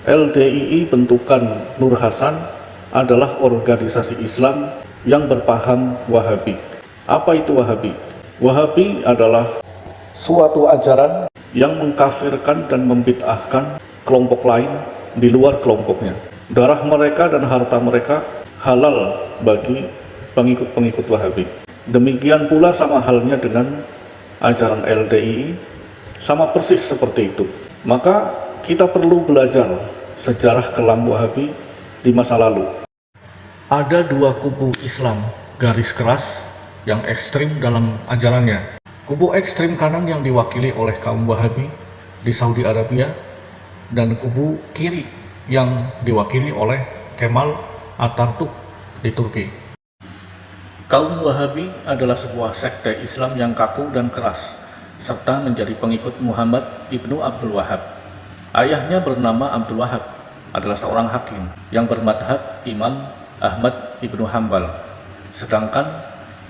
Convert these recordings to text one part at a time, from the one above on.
LDII bentukan Nur Hasan adalah organisasi Islam yang berpaham Wahabi. Apa itu Wahabi? Wahabi adalah suatu ajaran yang mengkafirkan dan membid'ahkan kelompok lain di luar kelompoknya. Darah mereka dan harta mereka halal bagi pengikut-pengikut Wahabi. Demikian pula sama halnya dengan ajaran LDII, sama persis seperti itu. Maka kita perlu belajar sejarah kelam Wahabi di masa lalu. Ada dua kubu Islam garis keras yang ekstrim dalam ajarannya. Kubu ekstrim kanan yang diwakili oleh kaum Wahabi di Saudi Arabia, dan kubu kiri yang diwakili oleh Kemal Atatürk di Turki. Kaum Wahabi adalah sebuah sekte Islam yang kaku dan keras, serta menjadi pengikut Muhammad ibnu Abdul Wahab. Ayahnya bernama Abdul Wahab, adalah seorang hakim yang bermadhab Imam Ahmad ibnu Hambal. Sedangkan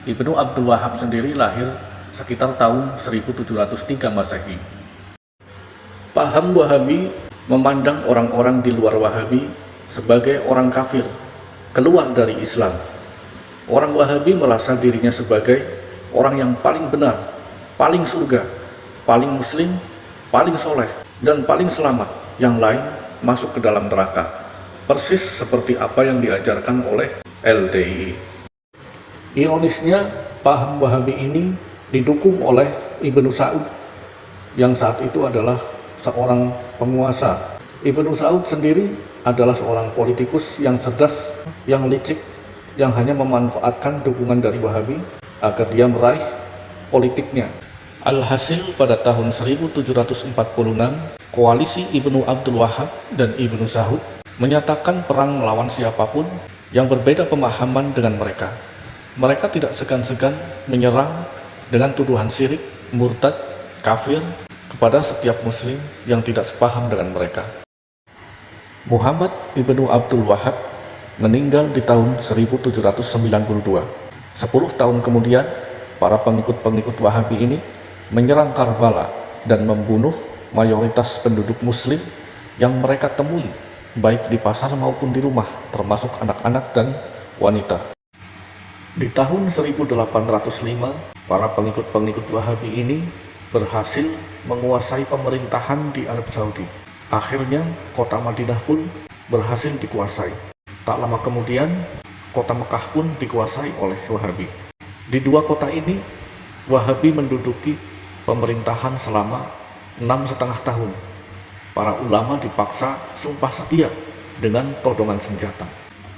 Ibnu Abdul Wahab sendiri lahir sekitar tahun 1703 Masehi. Paham Wahabi memandang orang-orang di luar Wahabi sebagai orang kafir, keluar dari Islam. Orang Wahabi merasa dirinya sebagai orang yang paling benar, paling surga, paling muslim, paling soleh, dan paling selamat. Yang lain masuk ke dalam neraka, persis seperti apa yang diajarkan oleh LDII. Ironisnya, paham Wahabi ini didukung oleh Ibnu Saud yang saat itu adalah seorang penguasa. Ibnu Saud sendiri adalah seorang politikus yang cerdas, yang licik, yang hanya memanfaatkan dukungan dari Wahabi agar dia meraih politiknya. Alhasil pada tahun 1746, koalisi Ibnu Abdul Wahab dan Ibnu Saud menyatakan perang melawan siapapun yang berbeda pemahaman dengan mereka. Mereka tidak segan-segan menyerang dengan tuduhan syirik, murtad, kafir kepada setiap muslim yang tidak sepaham dengan mereka. Muhammad ibnu Abdul Wahab meninggal di tahun 1792. 10 tahun kemudian, para pengikut-pengikut Wahabi ini menyerang Karbala dan membunuh mayoritas penduduk muslim yang mereka temui, baik di pasar maupun di rumah, termasuk anak-anak dan wanita. Di tahun 1805, para pengikut-pengikut Wahabi ini berhasil menguasai pemerintahan di Arab Saudi. Akhirnya, kota Madinah pun berhasil dikuasai. Tak lama kemudian, kota Mekah pun dikuasai oleh Wahabi. Di dua kota ini, Wahabi menduduki pemerintahan selama 6,5 tahun. Para ulama dipaksa sumpah setia dengan todongan senjata.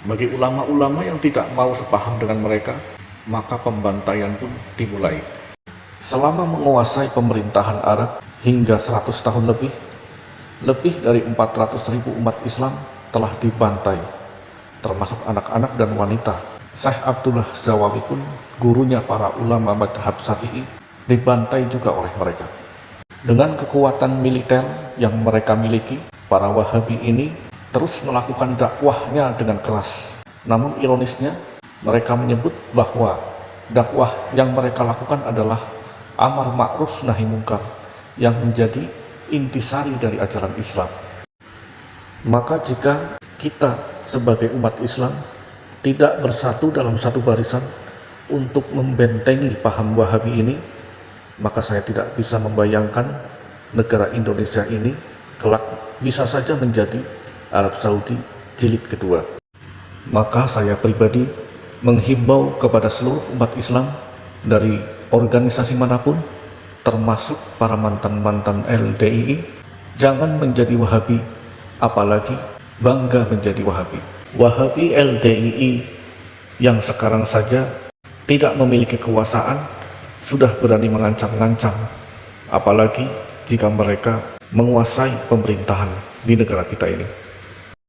Bagi ulama-ulama yang tidak mau sepaham dengan mereka, maka pembantaian pun dimulai. Selama menguasai pemerintahan Arab hingga 100 tahun lebih dari 400.000 umat Islam telah dibantai, termasuk anak-anak dan wanita. Syekh Abdullah Zawawi pun, gurunya para ulama madhab Syafi'i, dibantai juga oleh mereka. Dengan kekuatan militer yang mereka miliki, para Wahabi ini terus melakukan dakwahnya dengan keras. Namun ironisnya, mereka menyebut bahwa dakwah yang mereka lakukan adalah amar ma'ruf nahi mungkar, yang menjadi intisari dari ajaran Islam. Maka jika kita sebagai umat Islam tidak bersatu dalam satu barisan untuk membentengi paham Wahabi ini, maka saya tidak bisa membayangkan negara Indonesia ini kelak bisa saja menjadi Arab Saudi jilid kedua. Maka saya pribadi menghimbau kepada seluruh umat Islam dari organisasi manapun, termasuk para mantan-mantan LDII, jangan menjadi Wahabi, apalagi bangga menjadi Wahabi. Wahabi LDII yang sekarang saja tidak memiliki kekuasaan sudah berani mengancam-ngancam, apalagi jika mereka menguasai pemerintahan di negara kita ini.